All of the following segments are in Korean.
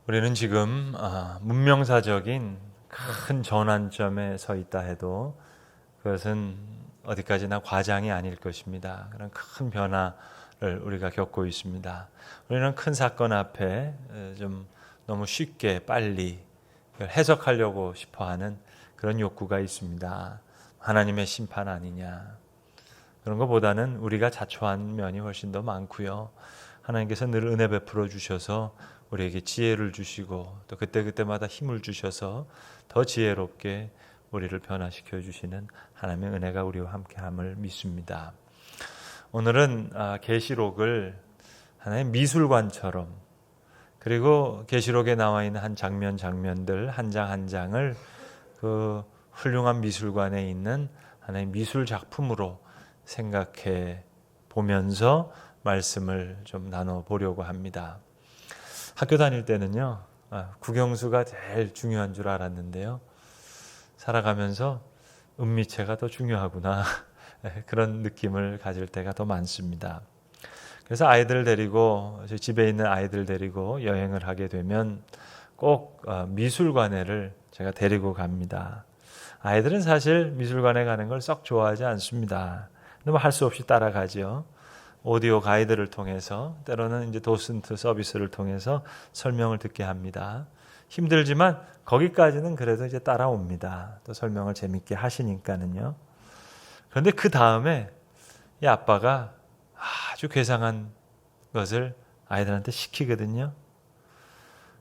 우리는 지금 문명사적인 큰 전환점에 서 있다 해도 그것은 어디까지나 과장이 아닐 것입니다. 그런 큰 변화를 우리가 겪고 있습니다. 우리는 큰 사건 앞에 좀 너무 쉽게 빨리 해석하려고 싶어하는 그런 욕구가 있습니다. 하나님의 심판 아니냐. 그런 것보다는 우리가 자초한 면이 훨씬 더 많고요. 하나님께서 늘 은혜 베풀어 주셔서 우리에게 지혜를 주시고 또 그때그때마다 힘을 주셔서 더 지혜롭게 우리를 변화시켜 주시는 하나님의 은혜가 우리와 함께함을 믿습니다. 오늘은 계시록을 하나의 미술관처럼, 그리고 계시록에 나와 있는 한 장면들 한 장 한 장을 그 훌륭한 미술관에 있는 하나의 미술 작품으로 생각해 보면서 말씀을 좀 나눠보려고 합니다. 학교 다닐 때는요, 국영수가 제일 중요한 줄 알았는데요, 살아가면서 은미체가 더 중요하구나 그런 느낌을 가질 때가 더 많습니다. 그래서 아이들 데리고, 집에 있는 아이들 데리고 여행을 하게 되면 꼭 미술관에를 제가 데리고 갑니다. 아이들은 사실 미술관에 가는 걸 썩 좋아하지 않습니다. 근데 뭐 할 수 없이 따라가죠. 오디오 가이드를 통해서, 때로는 이제 도슨트 서비스를 통해서 설명을 듣게 합니다. 힘들지만 거기까지는 그래도 이제 따라옵니다. 또 설명을 재밌게 하시니까는요. 그런데 그 다음에 이 아빠가 아주 괴상한 것을 아이들한테 시키거든요.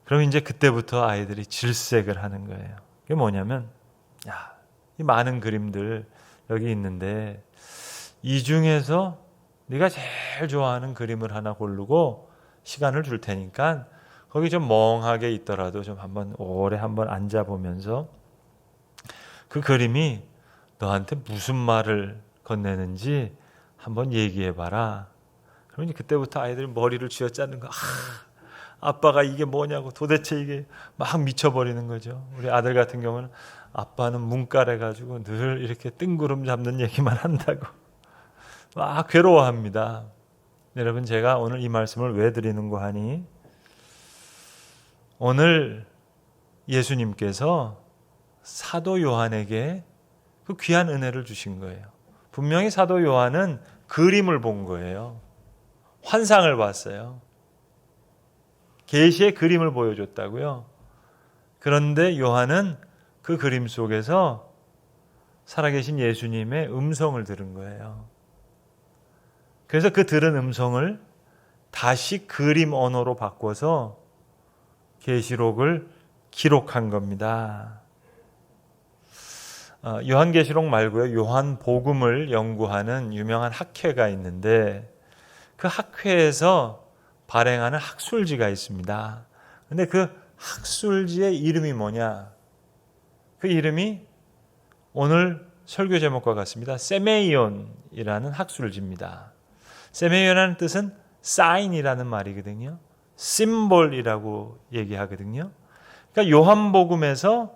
그럼 이제 그때부터 아이들이 질색을 하는 거예요. 그게 뭐냐면, 이 많은 그림들 여기 있는데 이 중에서 네가 제일 좋아하는 그림을 하나 고르고 시간을 줄 테니까 거기 좀 멍하게 있더라도 좀 오래 한번 앉아보면서 그 그림이 너한테 무슨 말을 건네는지 한번 얘기해봐라. 그러면 그때부터 아이들이 머리를 쥐어짜는 거. 아빠가 이게 뭐냐고, 도대체 이게 막 미쳐버리는 거죠. 우리 아들 같은 경우는 아빠는 문과래 가지고 늘 이렇게 뜬구름 잡는 얘기만 한다고 막 괴로워합니다. 여러분, 제가 오늘 이 말씀을 왜 드리는고 하니, 오늘 예수님께서 사도 요한에게 그 귀한 은혜를 주신 거예요. 분명히 사도 요한은 그림을 본 거예요. 환상을 봤어요. 계시의 그림을 보여줬다고요. 그런데 요한은 그 그림 속에서 살아계신 예수님의 음성을 들은 거예요. 그래서 그 들은 음성을 다시 그림 언어로 바꿔서 계시록을 기록한 겁니다. 요한계시록 말고요, 요한복음을 연구하는 유명한 학회가 있는데 그 학회에서 발행하는 학술지가 있습니다. 근데 그 학술지의 이름이 뭐냐? 그 이름이 오늘 설교 제목과 같습니다. 세메이온이라는 학술지입니다. 세메이온이라는 뜻은 사인이라는 말이거든요. 심볼이라고 얘기하거든요. 그러니까 요한복음에서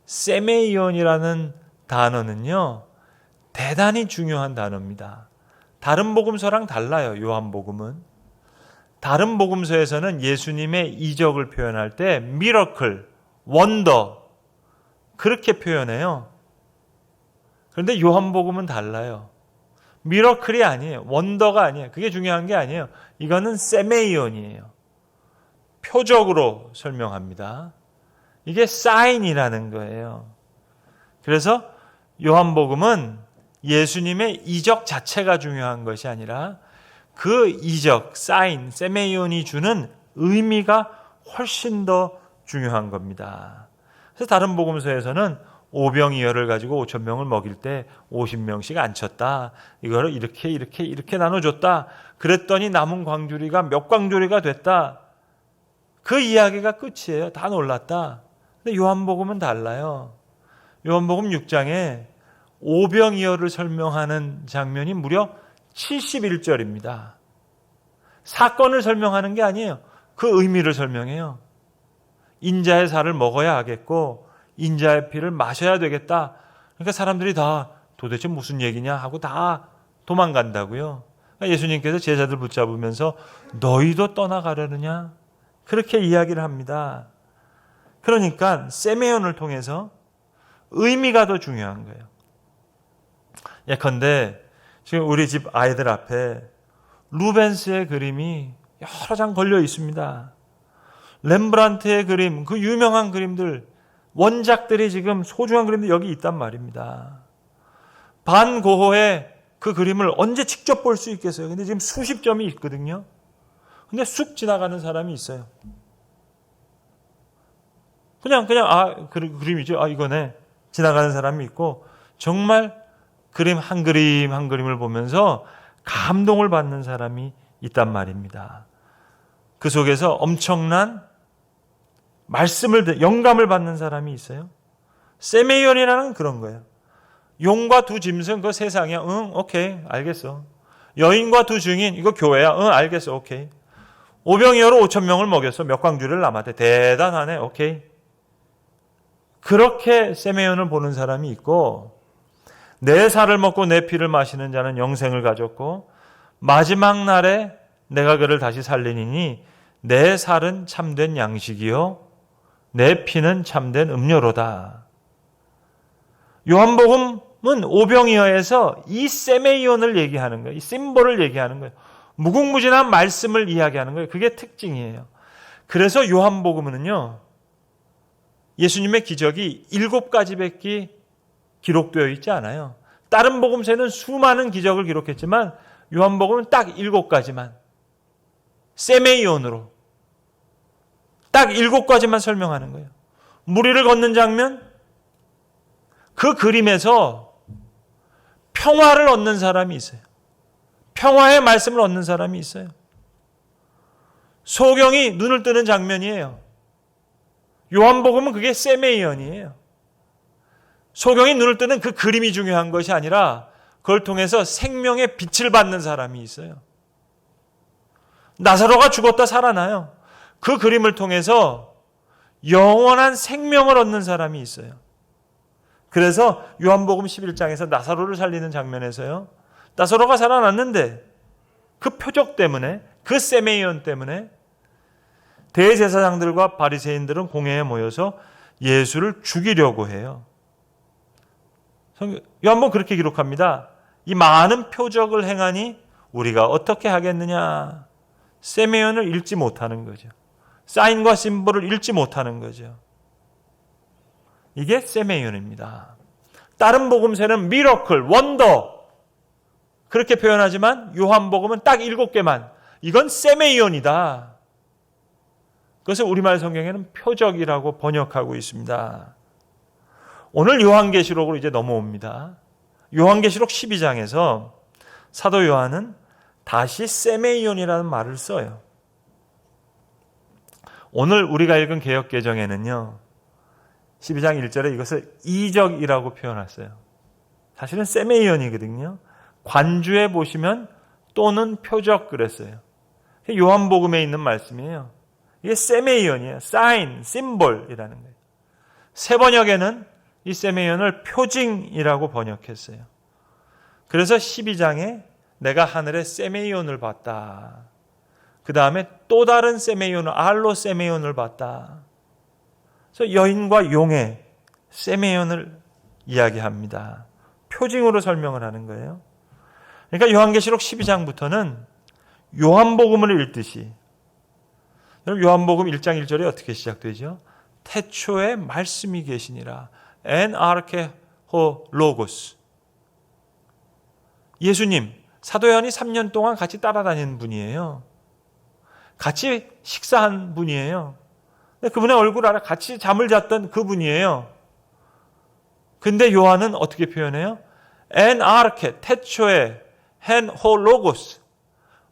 세메이온이라는 단어는요, 대단히 중요한 단어입니다. 다른 복음서랑 달라요. 요한복음은 다른 복음서에서는 예수님의 이적을 표현할 때 미러클, 원더 그렇게 표현해요. 그런데 요한복음은 달라요. 미러클이 아니에요. 원더가 아니에요. 그게 중요한 게 아니에요. 이거는 세메이온이에요. 표적으로 설명합니다. 이게 사인이라는 거예요. 그래서 요한복음은 예수님의 이적 자체가 중요한 것이 아니라 그 이적, 사인, 세메이온이 주는 의미가 훨씬 더 중요한 겁니다. 그래서 다른 복음서에서는 오병이어를 가지고 5,000명을 먹일 때 50명씩 앉혔다. 이거를 이렇게 나눠줬다. 그랬더니 남은 광주리가 몇 광주리가 됐다. 그 이야기가 끝이에요. 다 놀랐다. 근데 요한복음은 달라요. 요한복음 6장에 오병이어를 설명하는 장면이 무려 71절입니다. 사건을 설명하는 게 아니에요. 그 의미를 설명해요. 인자의 살을 먹어야 하겠고 인자의 피를 마셔야 되겠다. 그러니까 사람들이 다 도대체 무슨 얘기냐 하고 다 도망간다고요. 그러니까 예수님께서 제자들 붙잡으면서 너희도 떠나가려느냐? 그렇게 이야기를 합니다. 그러니까 세메온을 통해서 의미가 더 중요한 거예요. 예컨대 지금 우리 집 아이들 앞에 루벤스의 그림이 여러 장 걸려 있습니다. 렘브란트의 그림, 그 유명한 그림들, 원작들이 지금 소중한 그림들이 여기 있단 말입니다. 반 고흐의 그 그림을 언제 직접 볼 수 있겠어요? 근데 지금 수십 점이 있거든요. 근데 쑥 지나가는 사람이 있어요. 그냥 그림이죠. 이거네. 지나가는 사람이 있고 정말 그림 한 그림을 보면서 감동을 받는 사람이 있단 말입니다. 그 속에서 엄청난 영감을 받는 사람이 있어요. 세메이온이라는 그런 거예요. 용과 두 짐승 그거 세상이야. 응, 오케이, 알겠어. 여인과 두 증인 이거 교회야. 응, 알겠어, 오케이. 오병이어로 5,000명을 먹였어. 몇 광주를 남았대. 대단하네, 오케이. 그렇게 세메이온을 보는 사람이 있고, 내 살을 먹고 내 피를 마시는 자는 영생을 가졌고 마지막 날에 내가 그를 다시 살리니 내 살은 참된 양식이요 내 피는 참된 음료로다. 요한복음은 오병이어에서 이 세메이온을 얘기하는 거예요. 이 심볼을 얘기하는 거예요. 무궁무진한 말씀을 이야기하는 거예요. 그게 특징이에요. 그래서 요한복음은요, 예수님의 기적이 7가지밖에 기록되어 있지 않아요. 다른 복음서에는 수많은 기적을 기록했지만 요한복음은 딱 7가지만 세메이온으로 딱 7가지만 설명하는 거예요. 무리를 걷는 장면, 그 그림에서 평화를 얻는 사람이 있어요. 평화의 말씀을 얻는 사람이 있어요. 소경이 눈을 뜨는 장면이에요. 요한복음은 그게 세메이온이에요. 소경이 눈을 뜨는 그 그림이 중요한 것이 아니라 그걸 통해서 생명의 빛을 받는 사람이 있어요. 나사로가 죽었다 살아나요. 그 그림을 통해서 영원한 생명을 얻는 사람이 있어요. 그래서 요한복음 11장에서 나사로를 살리는 장면에서요, 나사로가 살아났는데 그 표적 때문에, 그 세메이온 때문에 대제사장들과 바리새인들은 공회에 모여서 예수를 죽이려고 해요. 요한복음 그렇게 기록합니다. 이 많은 표적을 행하니 우리가 어떻게 하겠느냐. 세메온을 읽지 못하는 거죠. 사인과 심볼을 읽지 못하는 거죠. 이게 세메온입니다. 다른 복음서는 미러클, 원더 그렇게 표현하지만 요한복음은 딱 7개만. 이건 세메온이다. 그것을 우리말 성경에는 표적이라고 번역하고 있습니다. 오늘 요한계시록으로 이제 넘어옵니다. 요한계시록 12장에서 사도 요한은 다시 세메이온이라는 말을 써요. 오늘 우리가 읽은 개역개정에는요, 12장 1절에 이것을 이적이라고 표현했어요. 사실은 세메이온이거든요. 관주에 보시면 또는 표적 그랬어요. 요한복음에 있는 말씀이에요. 이게 세메이온이에요. 사인, 심볼이라는 거예요. 새 번역에는 이 세메이온을 표징이라고 번역했어요. 그래서 12장에 내가 하늘에 세메이온을 봤다. 그 다음에 또 다른 세메이온을, 알로 세메이온을 봤다. 그래서 여인과 용의 세메이온을 이야기합니다. 표징으로 설명을 하는 거예요. 그러니까 요한계시록 12장부터는 요한복음을 읽듯이, 요한복음 1장 1절에 어떻게 시작되죠? 태초에 말씀이 계시니라. 엔 아르케호 로고스. 예수님, 사도 요한이 3년 동안 같이 따라다니는 분이에요. 같이 식사한 분이에요. 그분의 얼굴 알아. 같이 잠을 잤던 그분이에요. 근데 요한은 어떻게 표현해요? 엔 아르케, 태초에 헨 호 로고스.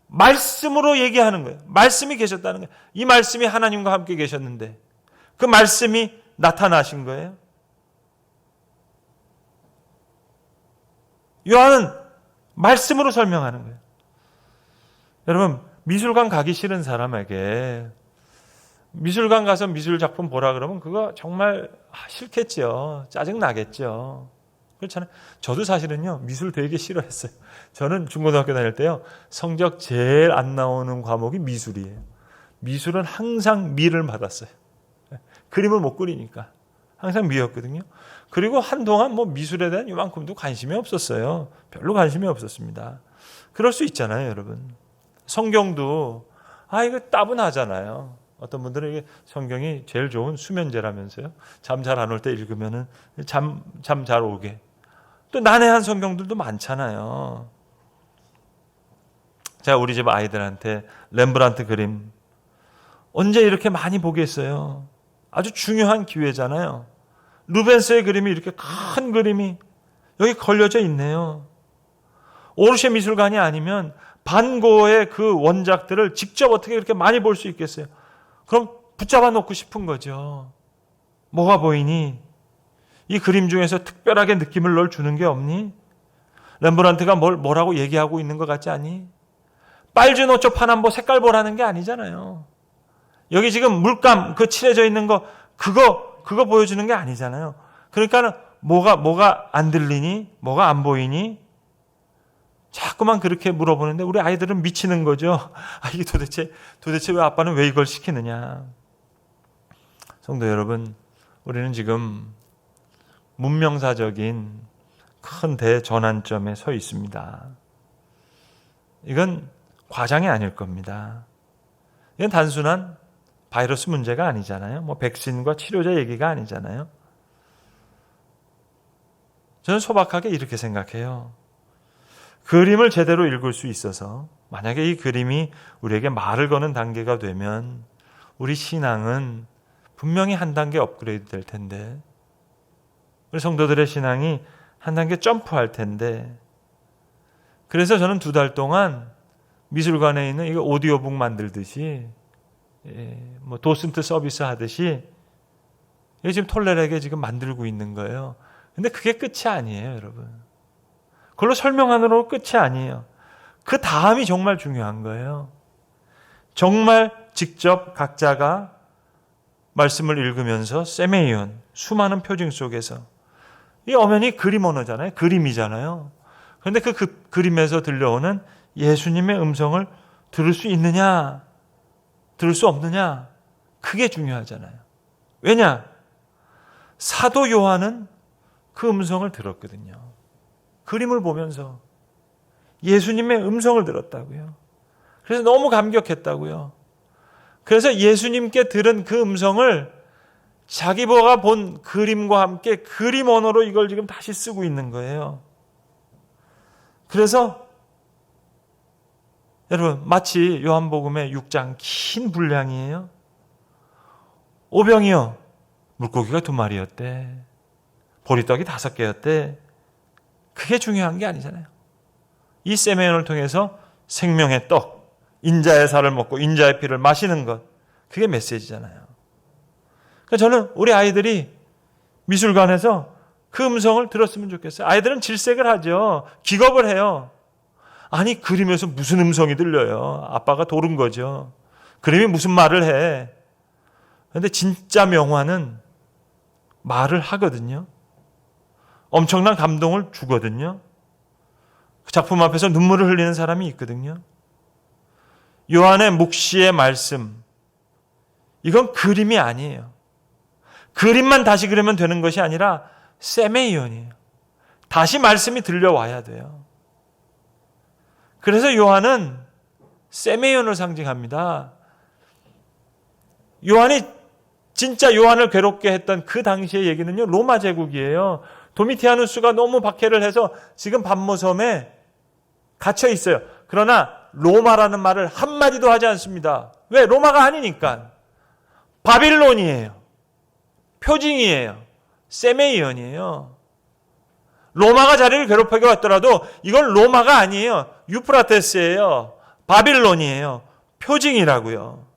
말씀으로 얘기하는 거예요. 말씀이 계셨다는 거예요. 이 말씀이 하나님과 함께 계셨는데 그 말씀이 나타나신 거예요. 요한은 말씀으로 설명하는 거예요. 여러분, 미술관 가기 싫은 사람에게 미술관 가서 미술 작품 보라 그러면 그거 정말 싫겠죠. 짜증 나겠죠. 그렇잖아요. 저도 사실은요, 미술 되게 싫어했어요. 저는 중고등학교 다닐 때요, 성적 제일 안 나오는 과목이 미술이에요. 미술은 항상 미를 받았어요. 그림을 못 그리니까. 항상 미웠거든요. 그리고 한동안 뭐 미술에 대한 이만큼도 관심이 없었어요. 별로 관심이 없었습니다. 그럴 수 있잖아요, 여러분. 성경도 이거 따분하잖아요. 어떤 분들은 이게 성경이 제일 좋은 수면제라면서요. 잠 잘 안 올 때 읽으면은 잠 잘 오게. 또 난해한 성경들도 많잖아요. 제가 우리 집 아이들한테 렘브란트 그림 언제 이렇게 많이 보겠어요? 아주 중요한 기회잖아요. 루벤스의 그림이 이렇게 큰 그림이 여기 걸려져 있네요. 오르쉐 미술관이 아니면 반고의 그 원작들을 직접 어떻게 그렇게 많이 볼 수 있겠어요? 그럼 붙잡아 놓고 싶은 거죠. 뭐가 보이니? 이 그림 중에서 특별하게 느낌을 널 주는 게 없니? 렘브란트가 뭐라고 얘기하고 있는 것 같지 않니? 빨주노초 파남보 색깔 보라는 게 아니잖아요. 여기 지금 물감 그 칠해져 있는 거 그거 보여주는 게 아니잖아요. 그러니까는 뭐가 안 들리니? 뭐가 안 보이니? 자꾸만 그렇게 물어보는데 우리 아이들은 미치는 거죠. 이게 도대체 왜 아빠는 왜 이걸 시키느냐? 성도 여러분, 우리는 지금 문명사적인 큰 대전환점에 서 있습니다. 이건 과장이 아닐 겁니다. 이건 단순한 바이러스 문제가 아니잖아요. 뭐 백신과 치료제 얘기가 아니잖아요. 저는 소박하게 이렇게 생각해요. 그림을 제대로 읽을 수 있어서 만약에 이 그림이 우리에게 말을 거는 단계가 되면 우리 신앙은 분명히 한 단계 업그레이드 될 텐데, 우리 성도들의 신앙이 한 단계 점프할 텐데, 그래서 저는 2달 동안 미술관에 있는 이거 오디오북 만들듯이 뭐 도슨트 서비스 하듯이 이게 지금 톨레에게 지금 만들고 있는 거예요. 근데 그게 끝이 아니에요, 여러분. 그걸로 설명하느라고 끝이 아니에요. 그 다음이 정말 중요한 거예요. 정말 직접 각자가 말씀을 읽으면서 세메이온, 수많은 표징 속에서 이 엄연히 그림 언어잖아요. 그림이잖아요. 그런데 그 그림에서 들려오는 예수님의 음성을 들을 수 있느냐, 들을 수 없느냐, 그게 중요하잖아요. 왜냐? 사도 요한은 그 음성을 들었거든요. 그림을 보면서 예수님의 음성을 들었다고요. 그래서 너무 감격했다고요. 그래서 예수님께 들은 그 음성을 자기가 본 그림과 함께 그림 언어로 이걸 지금 다시 쓰고 있는 거예요. 그래서 여러분, 마치 요한복음의 6장 긴 분량이에요. 오병이어 물고기가 2마리였대. 보리떡이 5개였대. 그게 중요한 게 아니잖아요. 이 세메온을 통해서 생명의 떡, 인자의 살을 먹고 인자의 피를 마시는 것, 그게 메시지잖아요. 그러니까 저는 우리 아이들이 미술관에서 그 음성을 들었으면 좋겠어요. 아이들은 질색을 하죠. 기겁을 해요. 아니, 그림에서 무슨 음성이 들려요? 아빠가 도른 거죠. 그림이 무슨 말을 해? 그런데 진짜 명화는 말을 하거든요. 엄청난 감동을 주거든요. 그 작품 앞에서 눈물을 흘리는 사람이 있거든요. 요한의 묵시의 말씀, 이건 그림이 아니에요. 그림만 다시 그리면 되는 것이 아니라 세메이온이에요. 다시 말씀이 들려와야 돼요. 그래서 요한은 세메이온을 상징합니다. 요한이 진짜 요한을 괴롭게 했던 그 당시의 얘기는요, 로마 제국이에요. 도미티아누스가 너무 박해를 해서 지금 반모섬에 갇혀 있어요. 그러나 로마라는 말을 한마디도 하지 않습니다. 왜? 로마가 아니니까. 바빌론이에요. 표징이에요. 세메이온이에요. 로마가 자리를 괴롭히게 왔더라도 이건 로마가 아니에요. 유프라테스예요. 바빌론이에요. 표징이라고요.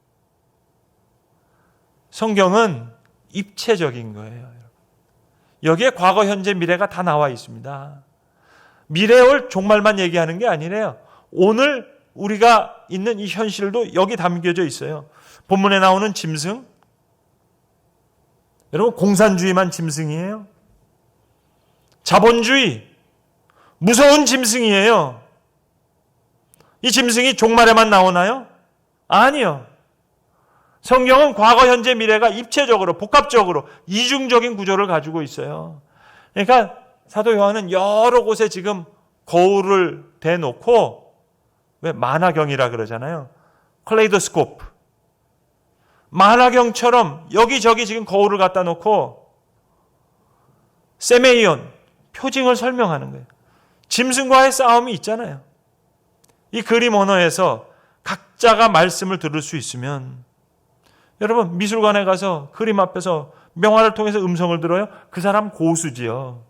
성경은 입체적인 거예요. 여기에 과거, 현재, 미래가 다 나와 있습니다. 미래에 올 종말만 얘기하는 게 아니래요. 오늘 우리가 있는 이 현실도 여기 담겨져 있어요. 본문에 나오는 짐승, 여러분 공산주의만 짐승이에요? 자본주의, 무서운 짐승이에요. 이 짐승이 종말에만 나오나요? 아니요. 성경은 과거, 현재, 미래가 입체적으로, 복합적으로 이중적인 구조를 가지고 있어요. 그러니까 사도 요한은 여러 곳에 지금 거울을 대놓고, 왜 만화경이라 그러잖아요. 클레이도스코프. 만화경처럼 여기저기 지금 거울을 갖다 놓고 세메이온, 표징을 설명하는 거예요. 짐승과의 싸움이 있잖아요. 이 그림 언어에서 각자가 말씀을 들을 수 있으면, 여러분 미술관에 가서 그림 앞에서 명화를 통해서 음성을 들어요? 그 사람 고수지요.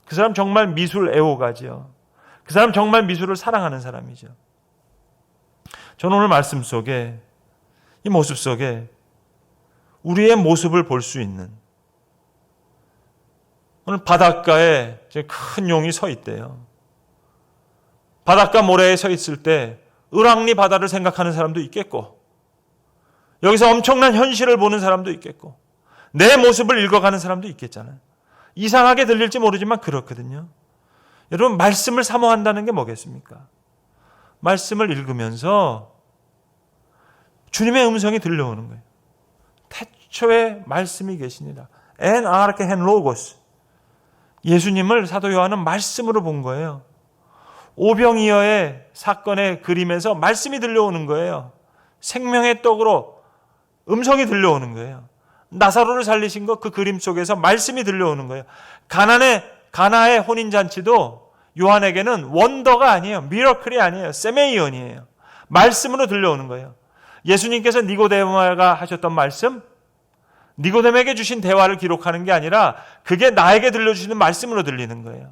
그 사람 정말 미술 애호가지요. 그 사람 정말 미술을 사랑하는 사람이죠. 저는 오늘 말씀 속에, 이 모습 속에 우리의 모습을 볼 수 있는, 오늘 바닷가에 큰 용이 서 있대요. 바닷가 모래에 서 있을 때 을왕리 바다를 생각하는 사람도 있겠고, 여기서 엄청난 현실을 보는 사람도 있겠고, 내 모습을 읽어가는 사람도 있겠잖아요. 이상하게 들릴지 모르지만 그렇거든요. 여러분 말씀을 사모한다는 게 뭐겠습니까? 말씀을 읽으면서 주님의 음성이 들려오는 거예요. 태초에 말씀이 계시니라. 엔 아르케 헨 로고스. 예수님을 사도 요한은 말씀으로 본 거예요. 오병이어의 사건의 그림에서 말씀이 들려오는 거예요. 생명의 떡으로 음성이 들려오는 거예요. 나사로를 살리신 것, 그 그림 속에서 말씀이 들려오는 거예요. 가나의 혼인잔치도 요한에게는 원더가 아니에요. 미러클이 아니에요. 세메이온이에요. 말씀으로 들려오는 거예요. 예수님께서 니고데모가 하셨던 말씀, 니고데모에게 주신 대화를 기록하는 게 아니라 그게 나에게 들려주시는 말씀으로 들리는 거예요.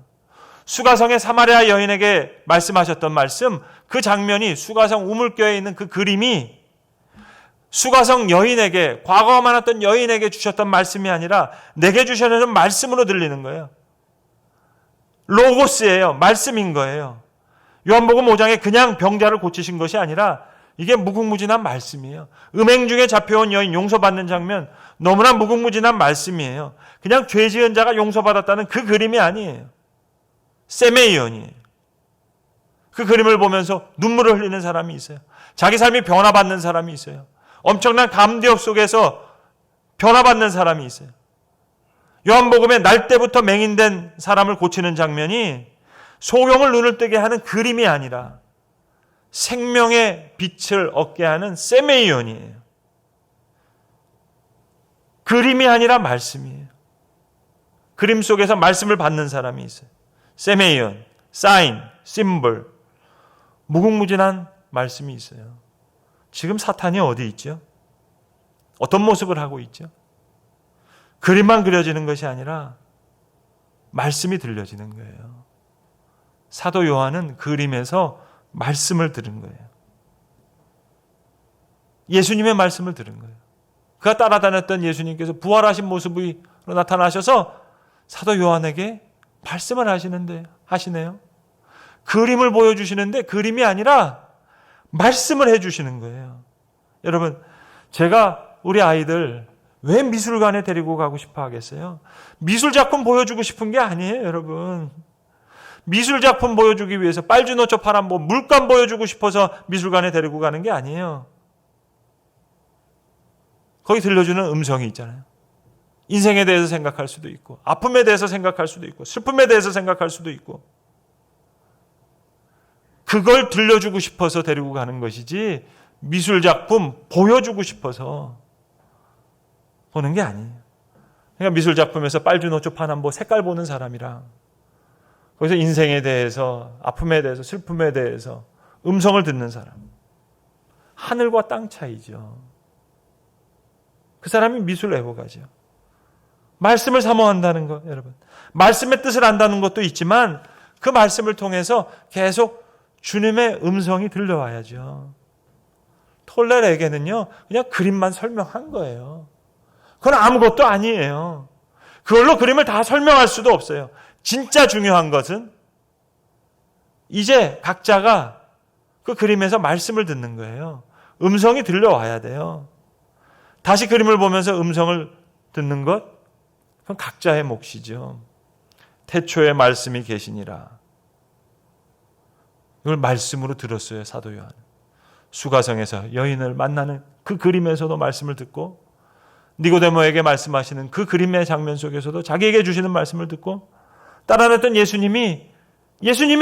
수가성의 사마리아 여인에게 말씀하셨던 말씀, 그 장면이 수가성 우물교에 있는 그 그림이 수가성 여인에게, 과거가 많았던 여인에게 주셨던 말씀이 아니라 내게 주시는 말씀으로 들리는 거예요. 로고스예요. 말씀인 거예요. 요한복음 5장에 그냥 병자를 고치신 것이 아니라 이게 무궁무진한 말씀이에요. 음행 중에 잡혀온 여인 용서받는 장면, 너무나 무궁무진한 말씀이에요. 그냥 죄 지은 자가 용서받았다는 그 그림이 아니에요. 세메이온이에요. 그 그림을 보면서 눈물을 흘리는 사람이 있어요. 자기 삶이 변화받는 사람이 있어요. 엄청난 감격 속에서 변화받는 사람이 있어요. 요한복음에 날 때부터 맹인된 사람을 고치는 장면이 소경을 눈을 뜨게 하는 그림이 아니라 생명의 빛을 얻게 하는 세메이온이에요. 그림이 아니라 말씀이에요. 그림 속에서 말씀을 받는 사람이 있어요. 세메이온, 사인, 심볼, 무궁무진한 말씀이 있어요. 지금 사탄이 어디 있죠? 어떤 모습을 하고 있죠? 그림만 그려지는 것이 아니라 말씀이 들려지는 거예요. 사도 요한은 그림에서 말씀을 들은 거예요. 예수님의 말씀을 들은 거예요. 그가 따라다녔던 예수님께서 부활하신 모습으로 나타나셔서 사도 요한에게 말씀을 하시네요. 그림을 보여주시는데 그림이 아니라 말씀을 해주시는 거예요. 여러분, 제가 우리 아이들 왜 미술관에 데리고 가고 싶어 하겠어요? 미술작품 보여주고 싶은 게 아니에요, 여러분. 미술작품 보여주기 위해서 빨주노초 파란보 물감 보여주고 싶어서 미술관에 데리고 가는 게 아니에요. 거기 들려주는 음성이 있잖아요. 인생에 대해서 생각할 수도 있고, 아픔에 대해서 생각할 수도 있고, 슬픔에 대해서 생각할 수도 있고, 그걸 들려주고 싶어서 데리고 가는 것이지 미술작품 보여주고 싶어서 보는 게 아니에요. 그러니까 미술작품에서 빨주노초 파남보 색깔 보는 사람이랑 거기서 인생에 대해서, 아픔에 대해서, 슬픔에 대해서 음성을 듣는 사람, 하늘과 땅 차이죠. 그 사람이 미술 애호가죠. 말씀을 사모한다는 것, 여러분. 말씀의 뜻을 안다는 것도 있지만 그 말씀을 통해서 계속 주님의 음성이 들려와야죠. 톨레르에게는요, 그냥 그림만 설명한 거예요. 그건 아무것도 아니에요. 그걸로 그림을 다 설명할 수도 없어요. 진짜 중요한 것은 이제 각자가 그 그림에서 말씀을 듣는 거예요. 음성이 들려와야 돼요. 다시 그림을 보면서 음성을 듣는 것, 그건 각자의 몫이죠. 태초에 말씀이 계시니라. 이걸 말씀으로 들었어요, 사도 요한은. 수가성에서 여인을 만나는 그 그림에서도 말씀을 듣고, 니고데모에게 말씀하시는 그 그림의 장면 속에서도 자기에게 주시는 말씀을 듣고 따라냈던 예수님이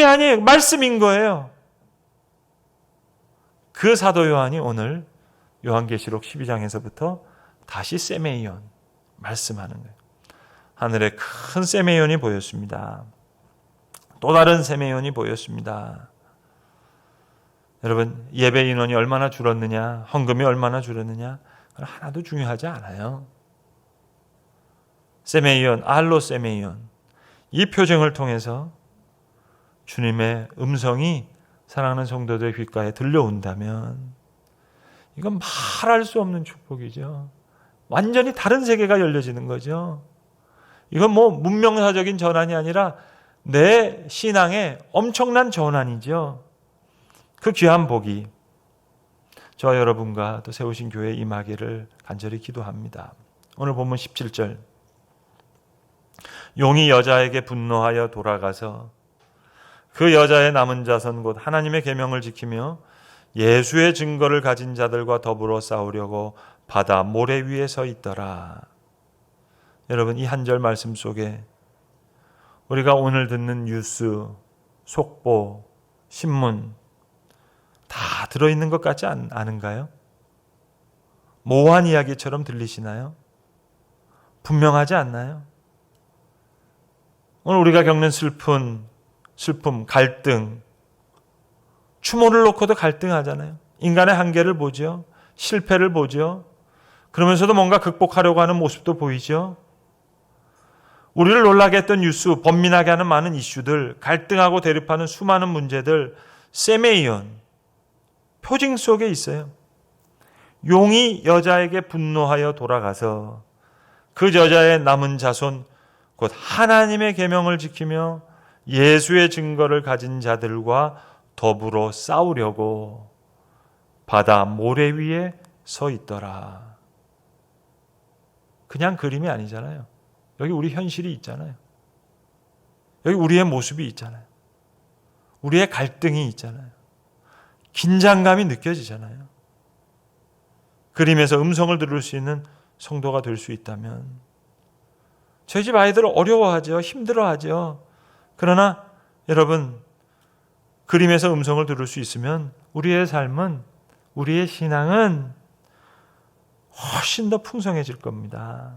아니에요. 말씀인 거예요. 그 사도 요한이 오늘 요한계시록 12장에서부터 다시 세메이온 말씀하는 거예요. 하늘에 큰 세메이온이 보였습니다. 또 다른 세메이온이 보였습니다. 여러분, 예배 인원이 얼마나 줄었느냐, 헌금이 얼마나 줄었느냐, 하나도 중요하지 않아요. 세메이온, 알로 세메이온, 이 표정을 통해서 주님의 음성이 사랑하는 성도들의 귓가에 들려온다면 이건 말할 수 없는 축복이죠. 완전히 다른 세계가 열려지는 거죠. 이건 문명사적인 전환이 아니라 내 신앙의 엄청난 전환이죠. 그 귀한 복이 저와 여러분과 또 세우신 교회에 임하기를 간절히 기도합니다. 오늘 본문 17절, 용이 여자에게 분노하여 돌아가서 그 여자의 남은 자손 곧 하나님의 계명을 지키며 예수의 증거를 가진 자들과 더불어 싸우려고 바다 모래 위에 서 있더라. 여러분, 이 한 절 말씀 속에 우리가 오늘 듣는 뉴스, 속보, 신문 다 들어있는 것 같지 않은가요? 모호한 이야기처럼 들리시나요? 분명하지 않나요? 오늘 우리가 겪는 슬픔, 갈등, 추모를 놓고도 갈등하잖아요. 인간의 한계를 보죠. 실패를 보죠. 그러면서도 뭔가 극복하려고 하는 모습도 보이죠. 우리를 놀라게 했던 뉴스, 번민하게 하는 많은 이슈들, 갈등하고 대립하는 수많은 문제들, 세메이온, 표징 속에 있어요. 용이 여자에게 분노하여 돌아가서 그 여자의 남은 자손, 곧 하나님의 계명을 지키며 예수의 증거를 가진 자들과 더불어 싸우려고 바다 모래 위에 서 있더라. 그냥 그림이 아니잖아요. 여기 우리 현실이 있잖아요. 여기 우리의 모습이 있잖아요. 우리의 갈등이 있잖아요. 긴장감이 느껴지잖아요. 그림에서 음성을 들을 수 있는 성도가 될 수 있다면, 저희 집 아이들 어려워하죠. 힘들어하죠. 그러나 여러분, 그림에서 음성을 들을 수 있으면 우리의 삶은, 우리의 신앙은 훨씬 더 풍성해질 겁니다.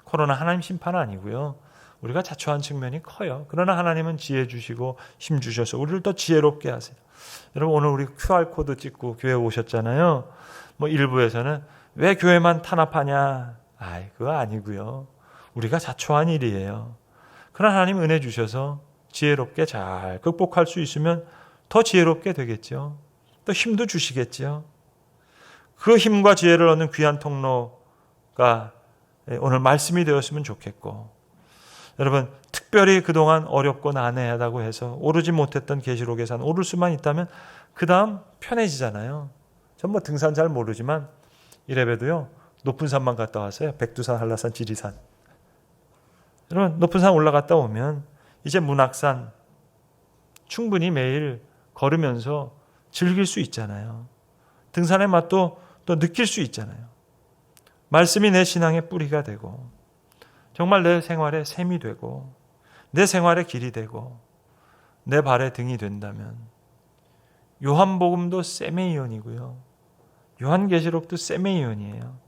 코로나 하나님 심판 아니고요. 우리가 자초한 측면이 커요. 그러나 하나님은 지혜 주시고 힘 주셔서 우리를 더 지혜롭게 하세요. 여러분, 오늘 우리 QR코드 찍고 교회 오셨잖아요. 일부에서는 왜 교회만 탄압하냐? 그거 아니고요. 우리가 자초한 일이에요. 그러나 하나님 은혜 주셔서 지혜롭게 잘 극복할 수 있으면 더 지혜롭게 되겠죠. 또 힘도 주시겠죠. 그 힘과 지혜를 얻는 귀한 통로가 오늘 말씀이 되었으면 좋겠고, 여러분, 특별히 그동안 어렵고 난해하다고 해서 오르지 못했던 계시록의 산 오를 수만 있다면 그 다음 편해지잖아요. 전 등산 잘 모르지만 이래봬도요, 높은 산만 갔다 왔어요. 백두산, 한라산, 지리산. 여러분, 높은 산 올라갔다 오면 이제 문학산 충분히 매일 걸으면서 즐길 수 있잖아요. 등산의 맛도 또 느낄 수 있잖아요. 말씀이 내 신앙의 뿌리가 되고 정말 내 생활의 샘이 되고 내 생활의 길이 되고 내 발의 등이 된다면, 요한복음도 세메이온이고요. 요한계시록도 세메이온이에요.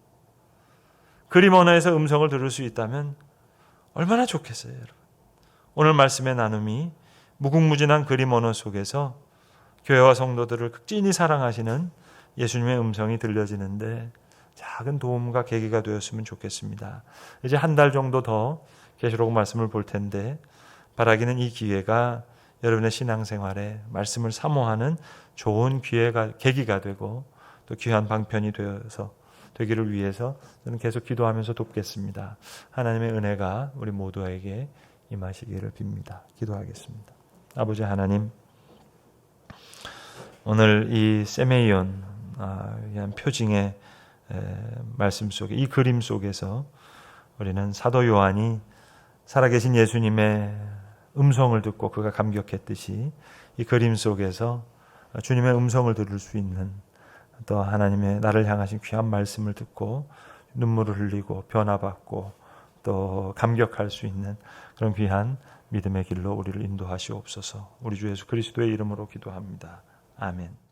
그림 언어에서 음성을 들을 수 있다면 얼마나 좋겠어요, 여러분. 오늘 말씀의 나눔이 무궁무진한 그림 언어 속에서 교회와 성도들을 극진히 사랑하시는 예수님의 음성이 들려지는데 작은 도움과 계기가 되었으면 좋겠습니다. 이제 한 달 정도 더 계시록 말씀을 볼 텐데, 바라기는 이 기회가 여러분의 신앙생활에 말씀을 사모하는 좋은 계기가 되고 또 귀한 방편이 되기를 위해서 저는 계속 기도하면서 돕겠습니다. 하나님의 은혜가 우리 모두에게 임하시기를 빕니다. 기도하겠습니다. 아버지 하나님, 오늘 이 세메이온 표징의 말씀 속에, 이 그림 속에서 우리는 사도 요한이 살아계신 예수님의 음성을 듣고 그가 감격했듯이 이 그림 속에서 주님의 음성을 들을 수 있는, 또 하나님의 나를 향하신 귀한 말씀을 듣고 눈물을 흘리고 변화받고 또 감격할 수 있는 그런 귀한 믿음의 길로 우리를 인도하시옵소서. 우리 주 예수 그리스도의 이름으로 기도합니다. 아멘.